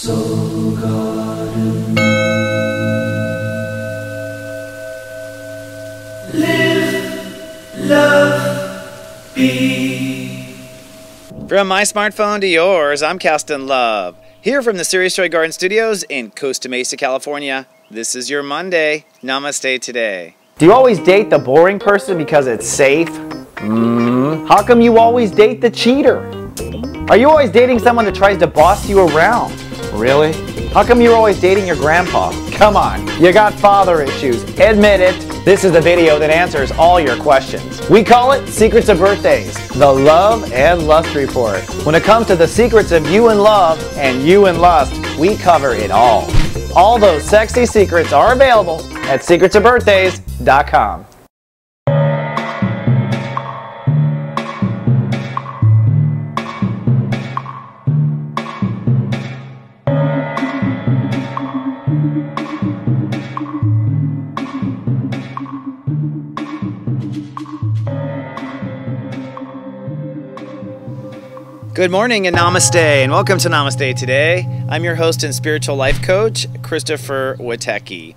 Soul Garden. Live, love, be. From my smartphone to yours, I'm Caston Love. Here from the Stepº3 Garden Studios in Costa Mesa, California. This is your Monday. Namaste Today. Do you always date the boring person because it's safe? How come you always date the cheater? Are you always dating someone that tries to boss you around? Really? How come you're always dating your grandpa? Come on, you got father issues. Admit it. This is the video that answers all your questions. We call it Secrets of Birthdays, the Love and Lust Report. When it comes to the secrets of you and love and you and lust, we cover it all. All those sexy secrets are available at stepº3.com. Good morning and namaste, and welcome to Namaste Today. I'm your host and spiritual life coach, Stepº3.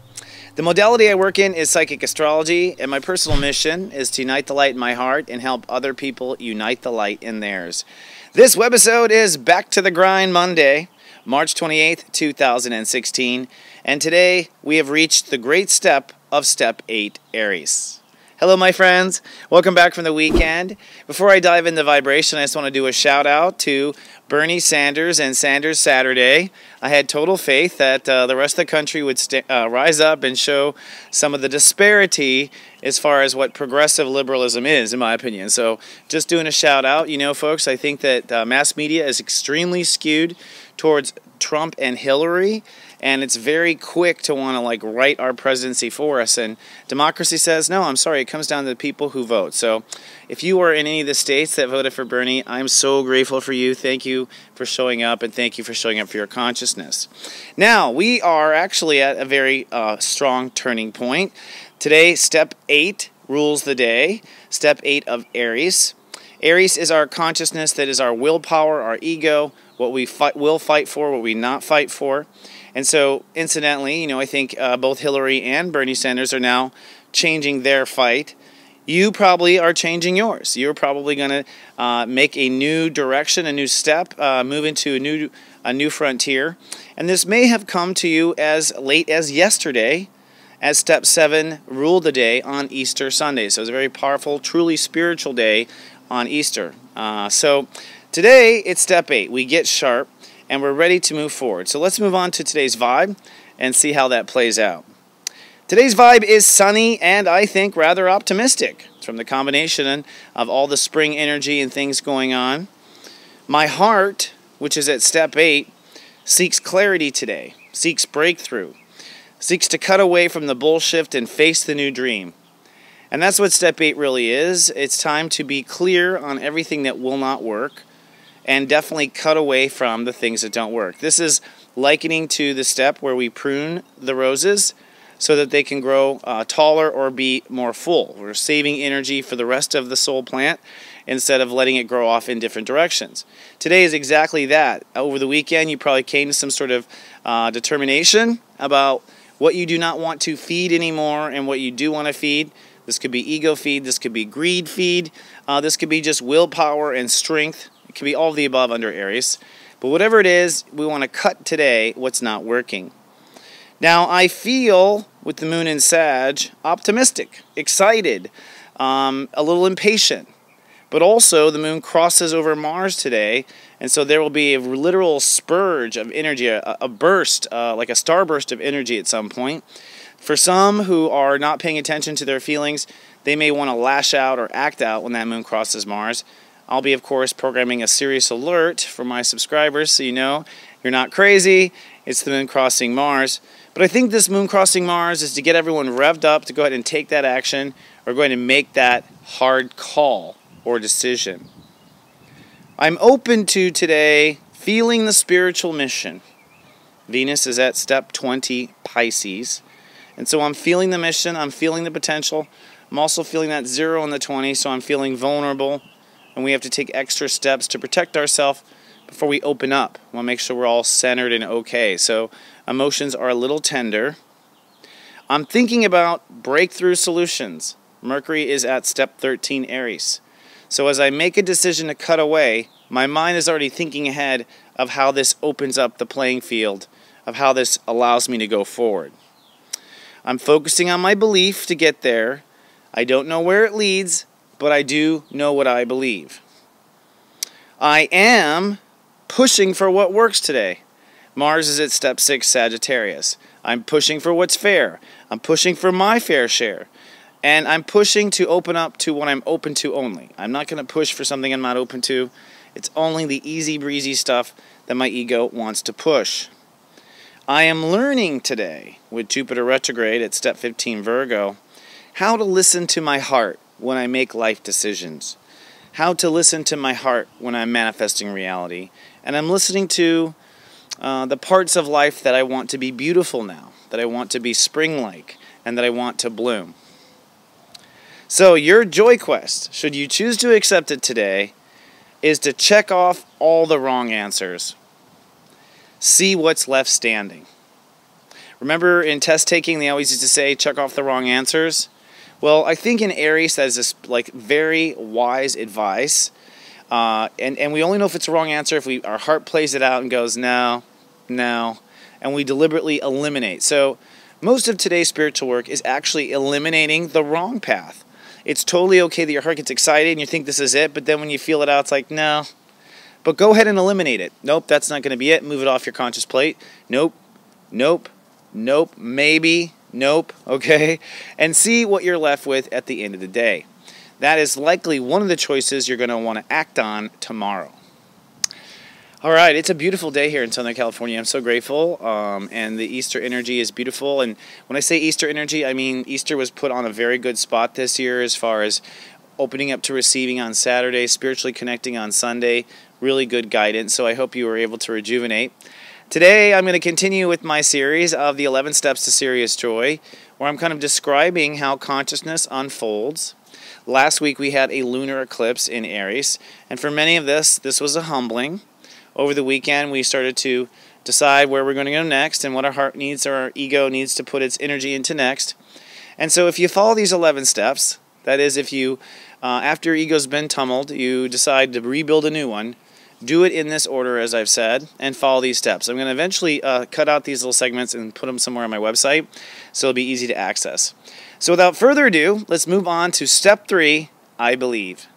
The modality I work in is psychic astrology, and my personal mission is to unite the light in my heart and help other people unite the light in theirs. This webisode is Back to the Grind Monday, March 28th, 2016, and today we have reached the great step of Step 8, Aries. Hello, my friends. Welcome back from the weekend. Before I dive into vibration, I just want to do a shout out to Bernie Sanders and Sanders Saturday. I had total faith that the rest of the country would rise up and show some of the disparity as far as what progressive liberalism is, in my opinion. So just doing a shout out. You know, folks, I think that mass media is extremely skewed towards Trump and Hillary, and it's very quick to want to write our presidency for us. And democracy says, no, I'm sorry, it comes down to the people who vote. So if you are in any of the states that voted for Bernie, I'm so grateful for you. Thank you for showing up, and thank you for showing up for your consciousness. Now, we are actually at a very strong turning point. Today, Step 8 rules the day, Step 8 of Aries. Aries is our consciousness, that is our willpower, our ego, what we will fight for, what we not fight for. And so, incidentally, you know, I think both Hillary and Bernie Sanders are now changing their fight. You probably are changing yours. You're probably going to make a new direction, a new step, move into a new frontier. And this may have come to you as late as yesterday, as Step 7 ruled the day on Easter Sunday. So it was a very powerful, truly spiritual day on Easter. So today, it's Step 8. We get sharp, and we're ready to move forward. So let's move on to today's vibe and see how that plays out. Today's vibe is sunny and I think rather optimistic. It's from the combination of all the spring energy and things going on. My heart, which is at Step 8, seeks clarity today, seeks breakthrough, seeks to cut away from the bullshit and face the new dream. And that's what Step 8 really is. It's time to be clear on everything that will not work, and definitely cut away from the things that don't work. This is likening to the step where we prune the roses so that they can grow taller or be more full. We're saving energy for the rest of the soul plant instead of letting it grow off in different directions. Today is exactly that. Over the weekend, you probably came to some sort of determination about what you do not want to feed anymore and what you do want to feed. This could be ego feed, this could be greed feed, this could be just willpower and strength. It could be all of the above under Aries. But whatever it is, we want to cut today what's not working. Now, I feel, with the moon in Sag, optimistic, excited, a little impatient. But also, the moon crosses over Mars today, and so there will be a literal spurge of energy, a burst, like a starburst of energy at some point. For some who are not paying attention to their feelings, they may want to lash out or act out when that moon crosses Mars. I'll be, of course, programming a serious alert for my subscribers so you know you're not crazy. It's the moon crossing Mars. But I think this moon crossing Mars is to get everyone revved up to go ahead and take that action or go ahead and make that hard call or decision. I'm open to today feeling the spiritual mission. Venus is at Step 20, Pisces. And so I'm feeling the mission. I'm feeling the potential. I'm also feeling that 0 and the 20, so I'm feeling vulnerable. And we have to take extra steps to protect ourselves before we open up. We want to make sure we're all centered and okay. So emotions are a little tender. I'm thinking about breakthrough solutions. Mercury is at step 13 Aries. So as I make a decision to cut away, my mind is already thinking ahead of how this opens up the playing field, of how this allows me to go forward. I'm focusing on my belief to get there. I don't know where it leads, but I do know what I believe. I am pushing for what works today. Mars is at step 6 Sagittarius. I'm pushing for what's fair. I'm pushing for my fair share. And I'm pushing to open up to what I'm open to only. I'm not going to push for something I'm not open to. It's only the easy breezy stuff that my ego wants to push. I am learning today, with Jupiter retrograde at step 15 Virgo, how to listen to my heart when I make life decisions. How to listen to my heart when I'm manifesting reality. And I'm listening to the parts of life that I want to be beautiful now, that I want to be spring-like, and that I want to bloom. So your joy quest, should you choose to accept it today, is to check off all the wrong answers. See what's left standing. Remember in test taking they always used to say check off the wrong answers? Well, I think in Aries that is this very wise advice. And we only know if it's a wrong answer if our heart plays it out and goes no, no, and we deliberately eliminate. So most of today's spiritual work is actually eliminating the wrong path. It's totally okay that your heart gets excited and you think this is it, but then when you feel it out, it's like, no. But go ahead and eliminate it. Nope, that's not going to be it. Move it off your conscious plate. Nope, nope, nope, maybe, nope, okay? And see what you're left with at the end of the day. That is likely one of the choices you're going to want to act on tomorrow. All right, it's a beautiful day here in Southern California. I'm so grateful, and the Easter energy is beautiful. And when I say Easter energy, I mean Easter was put on a very good spot this year as far as opening up to receiving on Saturday, spiritually connecting on Sunday, really good guidance. So I hope you were able to rejuvenate. Today, I'm going to continue with my series of the 11 Steps to Serious Joy, where I'm kind of describing how consciousness unfolds. Last week, we had a lunar eclipse in Aries, and for many of this was a humbling. Over the weekend, we started to decide where we're going to go next and what our heart needs or our ego needs to put its energy into next. And so if you follow these 11 steps, that is, if you, after your ego's been tumbled, you decide to rebuild a new one, do it in this order, as I've said, and follow these steps. I'm going to eventually cut out these little segments and put them somewhere on my website, so it'll be easy to access. So without further ado, let's move on to step 3, I believe.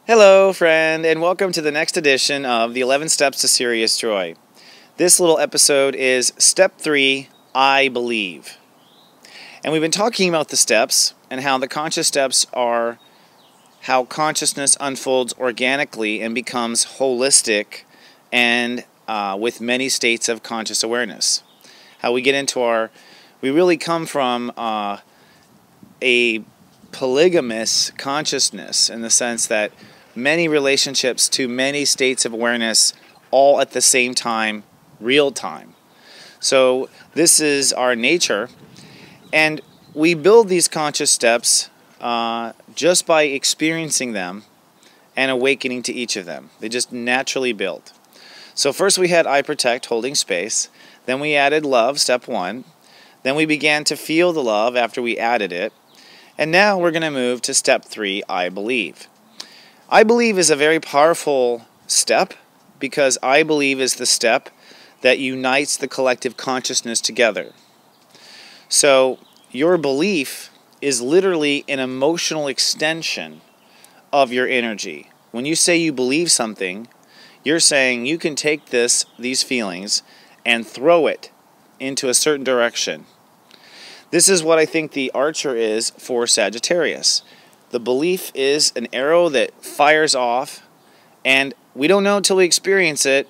Hello, friend, and welcome to the next edition of the 11 Steps to Serious Joy. This little episode is Step 3, I Believe. And we've been talking about the steps and how the conscious steps are how consciousness unfolds organically and becomes holistic and with many states of conscious awareness. How we get into we really come from a polygamous consciousness in the sense that many relationships to many states of awareness all at the same time, real time. So this is our nature, and we build these conscious steps just by experiencing them and awakening to each of them. They just naturally build. So first we had I protect, holding space. Then we added love, step 1. Then we began to feel the love after we added it. And now we're going to move to step 3, I believe. I believe is a very powerful step because I believe is the step that unites the collective consciousness together. So your belief is literally an emotional extension of your energy. When you say you believe something, you're saying you can take these feelings and throw it into a certain direction. This is what I think the archer is for Sagittarius. The belief is an arrow that fires off, and we don't know until we experience it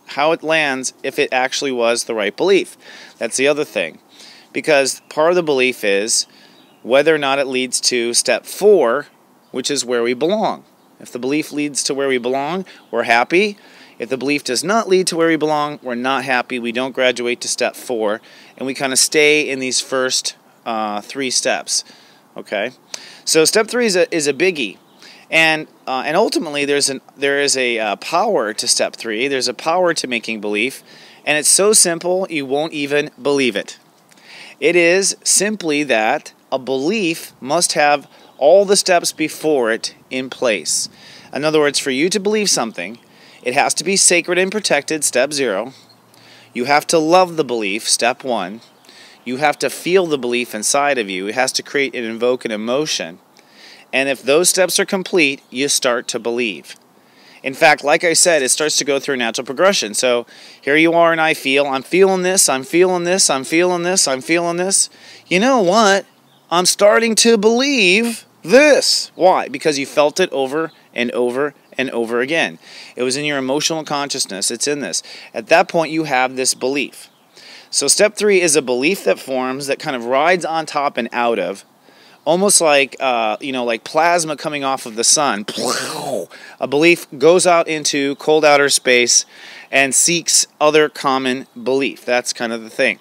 how it lands if it actually was the right belief. That's the other thing. Because part of the belief is whether or not it leads to step 4, which is where we belong. If the belief leads to where we belong, we're happy. If the belief does not lead to where we belong, we're not happy. We don't graduate to step 4, and we kind of stay in these first 3 steps. Okay, so step 3 is a biggie, and ultimately there is a power to step 3. There's a power to making belief, and it's so simple you won't even believe it. It is simply that a belief must have all the steps before it in place. In other words, for you to believe something, it has to be sacred and protected, step 0. You have to love the belief, step 1. You have to feel the belief inside of you. It has to create and invoke an emotion. And if those steps are complete, you start to believe. In fact, like I said, it starts to go through a natural progression. So here you are and I'm feeling this, I'm feeling this, I'm feeling this, I'm feeling this. You know what? I'm starting to believe this. Why? Because you felt it over and over and over again. It was in your emotional consciousness. It's in this. At that point, you have this belief. So step 3 is a belief that forms, that kind of rides on top and out of, almost like, like plasma coming off of the sun. A belief goes out into cold outer space and seeks other common belief. That's kind of the thing.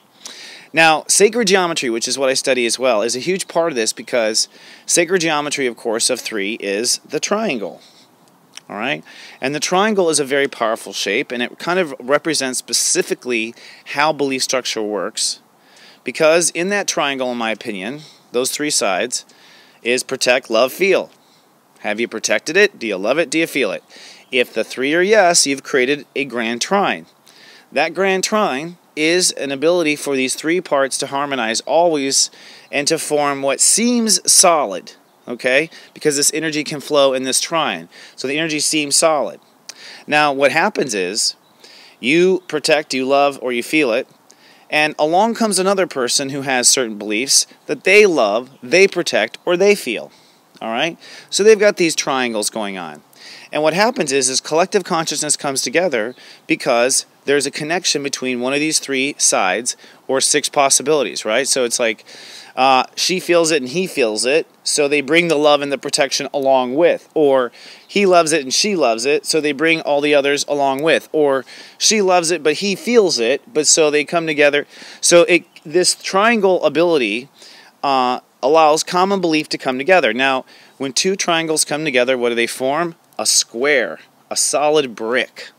Now, sacred geometry, which is what I study as well, is a huge part of this, because sacred geometry, of course, of 3 is the triangle. All right? And the triangle is a very powerful shape, and it kind of represents specifically how belief structure works. Because in that triangle, in my opinion, those 3 sides is protect, love, feel. Have you protected it? Do you love it? Do you feel it? If the 3 are yes, you've created a grand trine. That grand trine is an ability for these 3 parts to harmonize always and to form what seems solid. Okay? Because this energy can flow in this trine. So the energy seems solid. Now, what happens is you protect, you love, or you feel it, and along comes another person who has certain beliefs that they love, they protect, or they feel. All right? So they've got these triangles going on. And what happens is collective consciousness comes together because there's a connection between one of these 3 sides or 6 possibilities, right? So it's like she feels it and he feels it, so they bring the love and the protection along with. Or he loves it and she loves it, so they bring all the others along with. Or she loves it but he feels it, but so they come together. So this triangle ability allows common belief to come together. Now, when 2 triangles come together, what do they form? A square, a solid brick.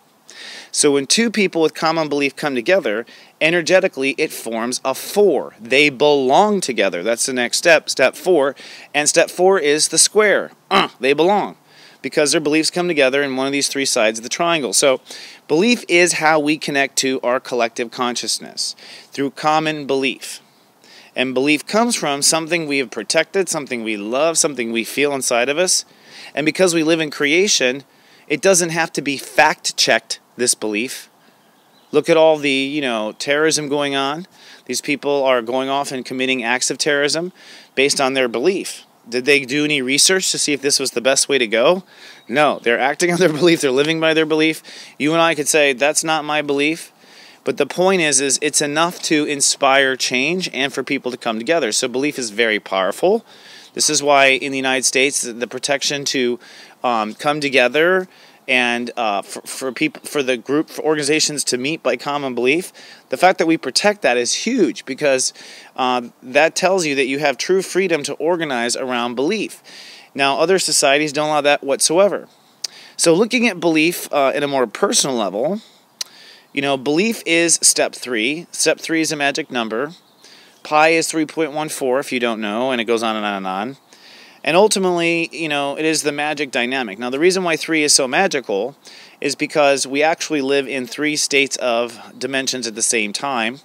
So when 2 people with common belief come together, energetically it forms a 4. They belong together. That's the next step, step 4. And step 4 is the square. They belong. Because their beliefs come together in one of these 3 sides of the triangle. So belief is how we connect to our collective consciousness, through common belief. And belief comes from something we have protected, something we love, something we feel inside of us. And because we live in creation, it doesn't have to be fact-checked, this belief. Look at all the, terrorism going on. These people are going off and committing acts of terrorism based on their belief. Did they do any research to see if this was the best way to go? No, they're acting on their belief. They're living by their belief. You and I could say, that's not my belief. But the point is it's enough to inspire change and for people to come together. So belief is very powerful. This is why in the United States, the protection to come together and for the group, for organizations to meet by common belief, the fact that we protect that is huge, because that tells you that you have true freedom to organize around belief. Now, other societies don't allow that whatsoever. So looking at belief in a more personal level, belief is step 3. Step 3 is a magic number. Pi is 3.14 if you don't know, and it goes on and on and on. And ultimately, it is the magic dynamic. Now, the reason why 3 is so magical is because we actually live in 3 states of dimensions at the same time.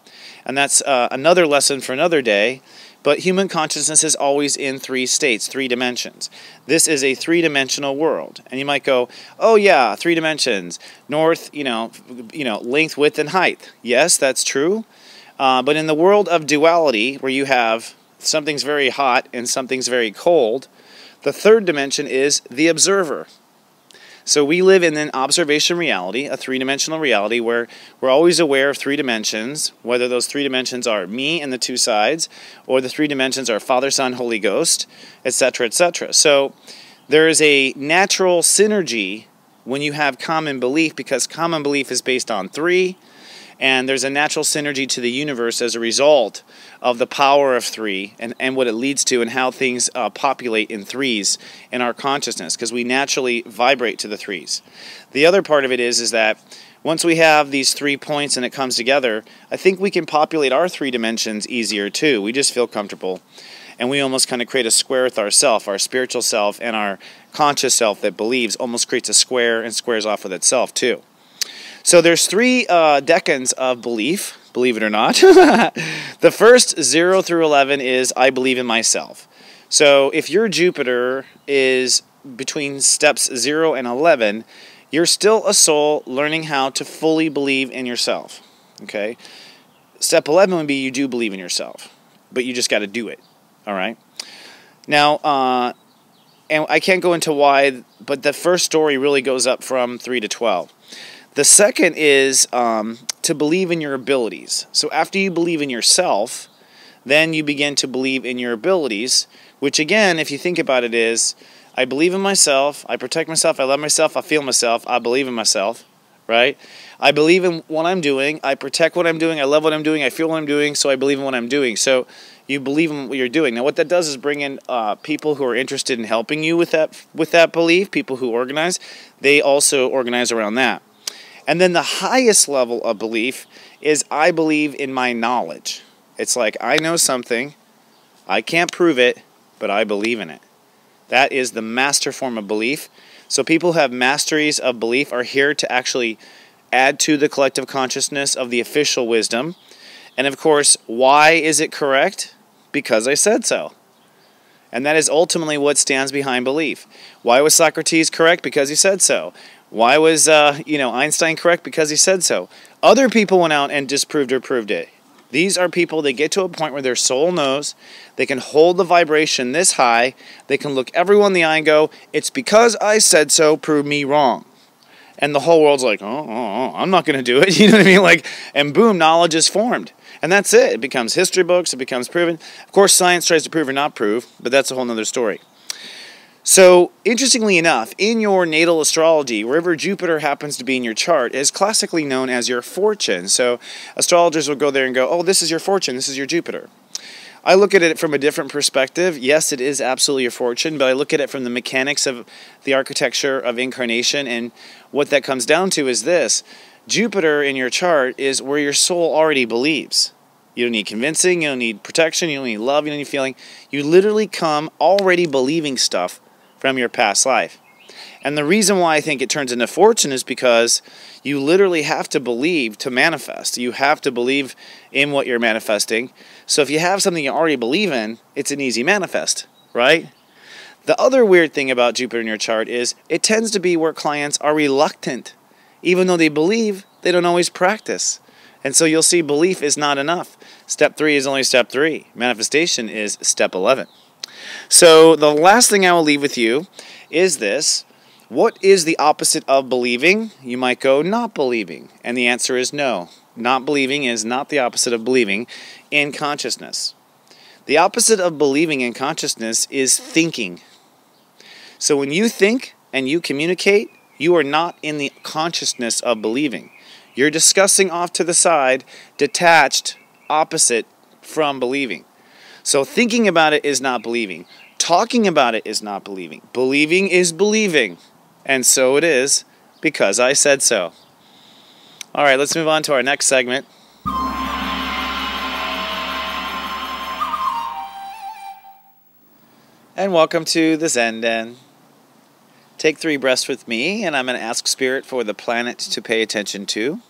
And that's another lesson for another day. But human consciousness is always in 3 states, 3 dimensions. This is a 3-dimensional world. And you might go, oh yeah, 3 dimensions. North, length, width, and height. Yes, that's true. But in the world of duality, where you have something's very hot and something's very cold, the 3rd dimension is the observer. So we live in an observation reality, a 3-dimensional reality, where we're always aware of 3 dimensions, whether those 3 dimensions are me and the 2 sides, or the 3 dimensions are Father, Son, Holy Ghost, etc., etc. So there is a natural synergy when you have common belief, because common belief is based on 3, And there's a natural synergy to the universe as a result of the power of 3 and what it leads to and how things populate in 3s in our consciousness, because we naturally vibrate to the 3s. The other part of it is that once we have these 3 points and it comes together, I think we can populate our 3 dimensions easier too. We just feel comfortable. And we almost kind of create a square with ourself, our spiritual self and our conscious self that believes almost creates a square and squares off with itself too. So there's 3 decans of belief, believe it or not. The first 0 through 11 is I believe in myself. So if your Jupiter is between steps 0 and 11, you're still a soul learning how to fully believe in yourself. Okay? Step 11 would be you do believe in yourself, but you just got to do it. All right? Now, and I can't go into why, but the first story really goes up from 3 to 12. The second is to believe in your abilities. So after you believe in yourself, then you begin to believe in your abilities, which again, if you think about it, is I believe in myself, I protect myself, I love myself, I feel myself, I believe in myself, right? I believe in what I'm doing, I protect what I'm doing, I love what I'm doing, I feel what I'm doing, so I believe in what I'm doing. So you believe in what you're doing. Now what that does is bring in people who are interested in helping you with that belief, people who organize. They also organize around that. And then the highest level of belief is I believe in my knowledge. It's like I know something, I can't prove it, but I believe in it. That is the master form of belief. So people who have masteries of belief are here to actually add to the collective consciousness of the official wisdom. And of course, why is it correct? Because I said so. And that is ultimately what stands behind belief. Why was Socrates correct? Because he said so. Why was Einstein correct? Because he said so. Other people went out and disproved or proved it. These are people that get to a point where their soul knows they can hold the vibration this high. They can look everyone in the eye and go, it's because I said so, prove me wrong. And the whole world's like, I'm not going to do it. You know what I mean? Like, and boom, knowledge is formed. And that's it. It becomes history books. It becomes proven. Of course, science tries to prove or not prove, but that's a whole other story. So, interestingly enough, in your natal astrology, wherever Jupiter happens to be in your chart is classically known as your fortune. So, astrologers will go there and go, oh, this is your fortune, this is your Jupiter. I look at it from a different perspective. Yes, it is absolutely your fortune, but I look at it from the mechanics of the architecture of incarnation, and what that comes down to is this. Jupiter in your chart is where your soul already believes. You don't need convincing, you don't need protection, you don't need love, you don't need feeling. You literally come already believing stuff from your past life. And the reason why I think it turns into fortune is because you literally have to believe to manifest. You have to believe in what you're manifesting. So if you have something you already believe in, it's an easy manifest, right? The other weird thing about Jupiter in your chart is it tends to be where clients are reluctant. Even though they believe, they don't always practice. And so you'll see belief is not enough. Step 3 is only step 3. Manifestation is step 11. So the last thing I will leave with you is this. What is the opposite of believing? You might go, not believing. And the answer is no. Not believing is not the opposite of believing in consciousness. The opposite of believing in consciousness is thinking. So when you think and you communicate, you are not in the consciousness of believing. You're discussing off to the side, detached, opposite from believing. So thinking about it is not believing. Talking about it is not believing. Believing is believing. And so it is, because I said so. All right, let's move on to our next segment. And welcome to the Zen Den. Take 3 breaths with me, and I'm going to ask Spirit for the planet to pay attention to.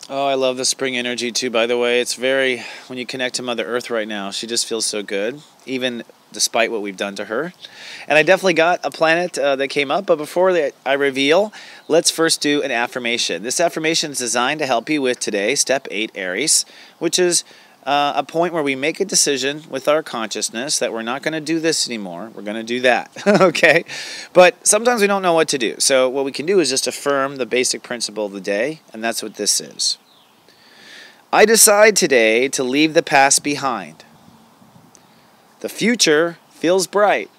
Oh, I love the spring energy too, by the way. It's very, when you connect to Mother Earth right now, she just feels so good, even despite what we've done to her. And I definitely got a planet that came up, but before I reveal, let's first do an affirmation. This affirmation is designed to help you with today, step 8, Aries, which is a point where we make a decision with our consciousness that we're not going to do this anymore. We're going to do that, okay? But sometimes we don't know what to do. So what we can do is just affirm the basic principle of the day, and that's what this is. I decide today to leave the past behind. The future feels bright.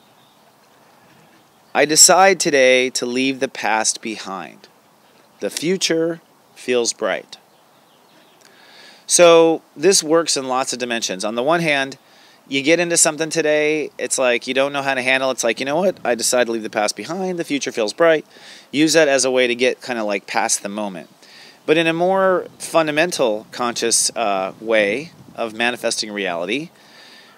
I decide today to leave the past behind. The future feels bright. So this works in lots of dimensions. On the one hand, you get into something today, it's like you don't know how to handle it. It's like, you know what? I decide to leave the past behind. The future feels bright. Use that as a way to get kind of like past the moment. But in a more fundamental conscious way of manifesting reality,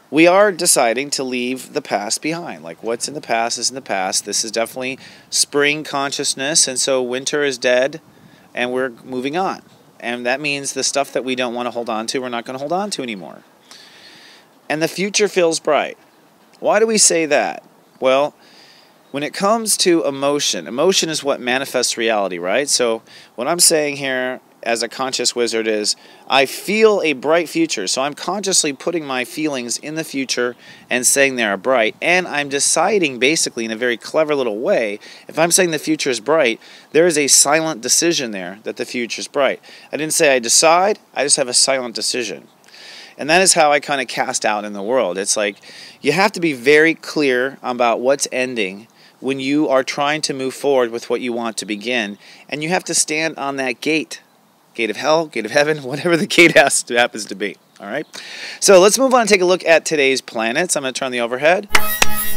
we are deciding to leave the past behind. Like what's in the past is in the past. This is definitely spring consciousness, and so winter is dead and we're moving on. And that means the stuff that we don't want to hold on to, we're not going to hold on to anymore. And the future feels bright. Why do we say that? Well, when it comes to emotion, emotion is what manifests reality, right? So what I'm saying here as a conscious wizard is I feel a bright future. So I'm consciously putting my feelings in the future and saying they are bright. And I'm deciding basically in a very clever little way, if I'm saying the future is bright, there is a silent decision there that the future is bright. I didn't say I decide, I just have a silent decision. And that is how I kind of cast out in the world. It's like you have to be very clear about what's ending when you are trying to move forward with what you want to begin. And you have to stand on that gate. Gate of hell, gate of heaven, whatever the gate happens to be. All right. So let's move on and take a look at today's planets. I'm going to turn the overhead.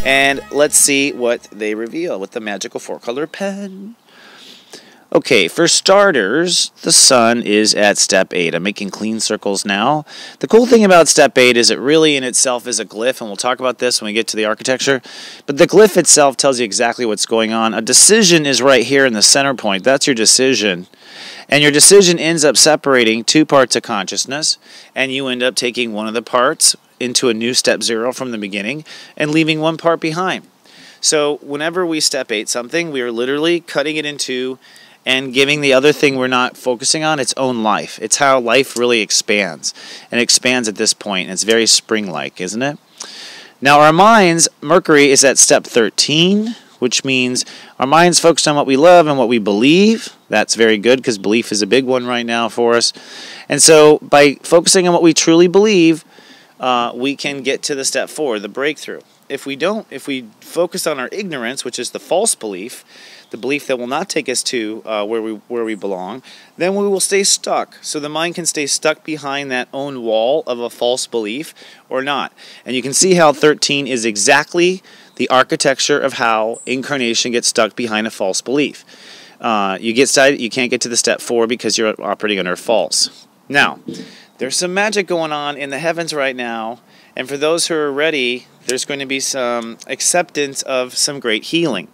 And let's see what they reveal with the magical 4-color pen. Okay, for starters, the sun is at step 8. I'm making clean circles now. The cool thing about step 8 is it really in itself is a glyph, and we'll talk about this when we get to the architecture. But the glyph itself tells you exactly what's going on. A decision is right here in the center point. That's your decision. And your decision ends up separating two parts of consciousness, and you end up taking one of the parts into a new step 0 from the beginning and leaving one part behind. So whenever we step 8 something, we are literally cutting it into and giving the other thing we're not focusing on its own life. It's how life really expands. And it expands at this point. And it's very spring-like, isn't it? Now our minds, Mercury is at step 13, which means our mind's focused on what we love and what we believe. That's very good because belief is a big one right now for us. And so by focusing on what we truly believe, we can get to the step 4, the breakthrough. If we focus on our ignorance, which is the false belief, the belief that will not take us to where we belong, then we will stay stuck. So the mind can stay stuck behind that own wall of a false belief or not. And you can see how 13 is exactly the architecture of how incarnation gets stuck behind a false belief. You can't get to the step 4 because you're operating under false. Now, there's some magic going on in the heavens right now, and for those who are ready, there's going to be some acceptance of some great healing.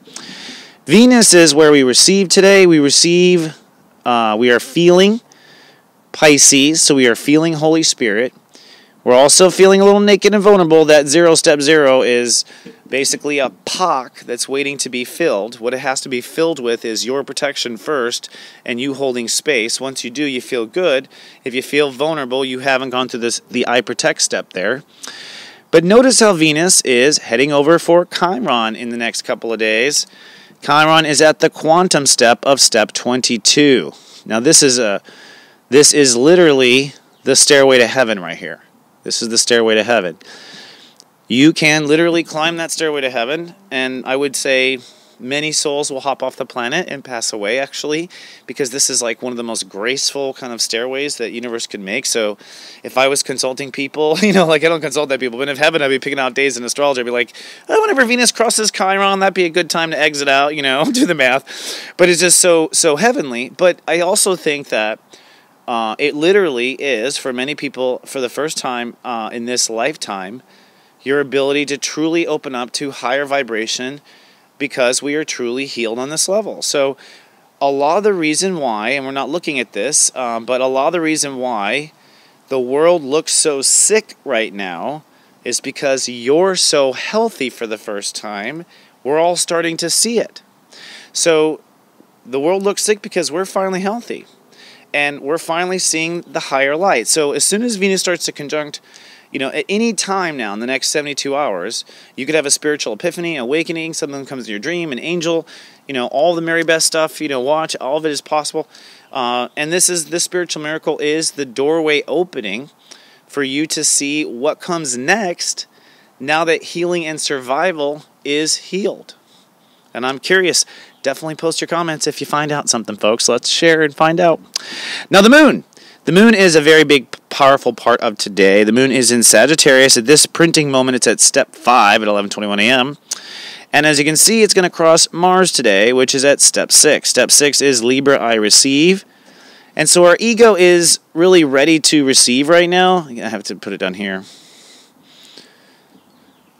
Venus is where we receive today. We are feeling Pisces, so we are feeling Holy Spirit. We're also feeling a little naked and vulnerable. That step 0 is basically a pock that's waiting to be filled. What it has to be filled with is your protection first and you holding space. Once you do, you feel good. If you feel vulnerable, you haven't gone through the I protect step there. But notice how Venus is heading over for Chiron in the next couple of days. Chiron is at the quantum step of step 22. Now this is literally the stairway to heaven right here. This is the stairway to heaven. You can literally climb that stairway to heaven, and I would say many souls will hop off the planet and pass away, actually, because this is like one of the most graceful kind of stairways that universe could make. So if I was consulting people, like I don't consult that people, but in heaven I'd be picking out days in astrology. I'd be like, oh, whenever Venus crosses Chiron, that'd be a good time to exit out, do the math. But it's just so heavenly. But I also think that it literally is, for many people, for the first time in this lifetime, your ability to truly open up to higher vibration, because we are truly healed on this level. So a lot of the reason why, and we're not looking at this, but a lot of the reason why the world looks so sick right now is because you're so healthy for the first time. We're all starting to see it. So the world looks sick because we're finally healthy. and we're finally seeing the higher light. So as soon as Venus starts to conjunct, at any time now in the next 72 hours, you could have a spiritual epiphany, awakening, something comes in your dream, an angel, all the Mary Beth stuff, watch, all of it is possible. And this spiritual miracle is the doorway opening for you to see what comes next now that healing and survival is healed. And I'm curious. Definitely post your comments if you find out something, folks. Let's share and find out. Now, the moon. The moon is a very big, powerful part of today. The moon is in Sagittarius. At this printing moment, it's at step 5 at 11:21 a.m. And as you can see, it's going to cross Mars today, which is at step 6. Step 6 is Libra, I receive. And so our ego is really ready to receive right now. I have to put it down here.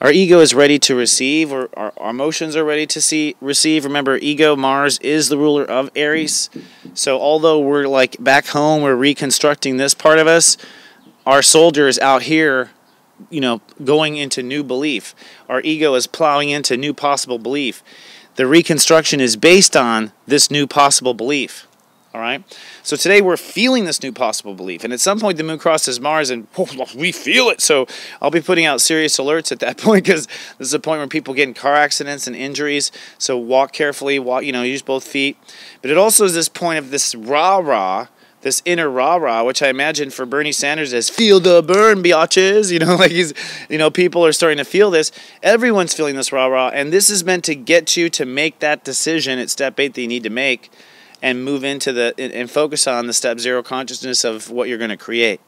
Our ego is ready to receive, or our emotions are ready to receive. Remember, ego, Mars, is the ruler of Aries. So although we're like back home, we're reconstructing this part of us, our soldier is out here, going into new belief. Our ego is plowing into new possible belief. The reconstruction is based on this new possible belief. All right. So today we're feeling this new possible belief. And at some point the moon crosses Mars and we feel it. So I'll be putting out serious alerts at that point, because this is a point where people get in car accidents and injuries. So walk carefully, use both feet. But it also is this point of this rah-rah, this inner rah-rah, which I imagine for Bernie Sanders as feel the burn, biatches. People are starting to feel this. Everyone's feeling this rah-rah. And this is meant to get you to make that decision at step 8 that you need to make, and move into and focus on the step 0 consciousness of what you're going to create.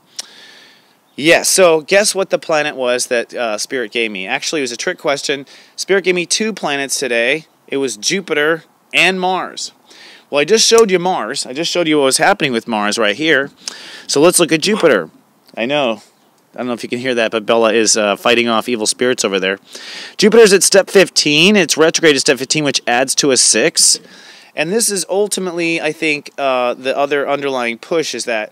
Yes, so guess what the planet was that Spirit gave me? Actually, it was a trick question. Spirit gave me 2 planets today. It was Jupiter and Mars. Well, I just showed you Mars. I just showed you what was happening with Mars right here. So let's look at Jupiter. I don't know if you can hear that, but Bella is fighting off evil spirits over there. Jupiter's at step 15. It's retrograde at step 15, which adds to a 6. And this is ultimately, I think, the other underlying push is that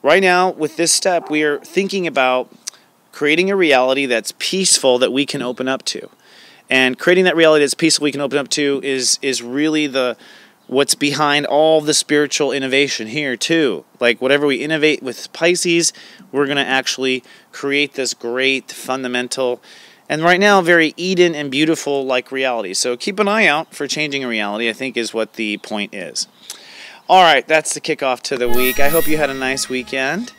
right now, with this step, we are thinking about creating a reality that's peaceful that we can open up to. And creating that reality that's peaceful we can open up to is really what's behind all the spiritual innovation here, too. Like, whatever we innovate with Pisces, we're going to actually create this great, fundamental, and right now, very Eden and beautiful like reality. So keep an eye out for changing a reality, I think, is what the point is. All right, that's the kickoff to the week. I hope you had a nice weekend.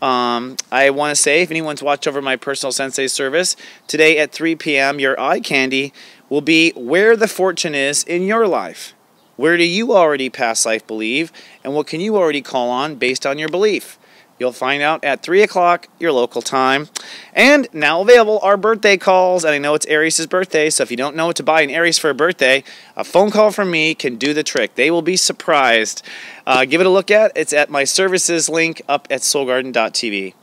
I want to say, if anyone's watched over my personal sensei service, today at 3 p.m., your eye candy will be where the fortune is in your life. Where do you already past life believe, and what can you already call on based on your belief? You'll find out at 3 o'clock, your local time. And now available are birthday calls. And I know it's Aries' birthday, so if you don't know what to buy in Aries for a birthday, a phone call from me can do the trick. They will be surprised. Give it a look at. It's at my services link up at soulgarden.tv.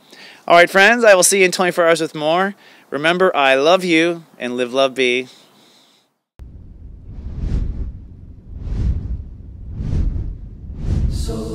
All right, friends, I will see you in 24 hours with more. Remember, I love you, and live, love, be. So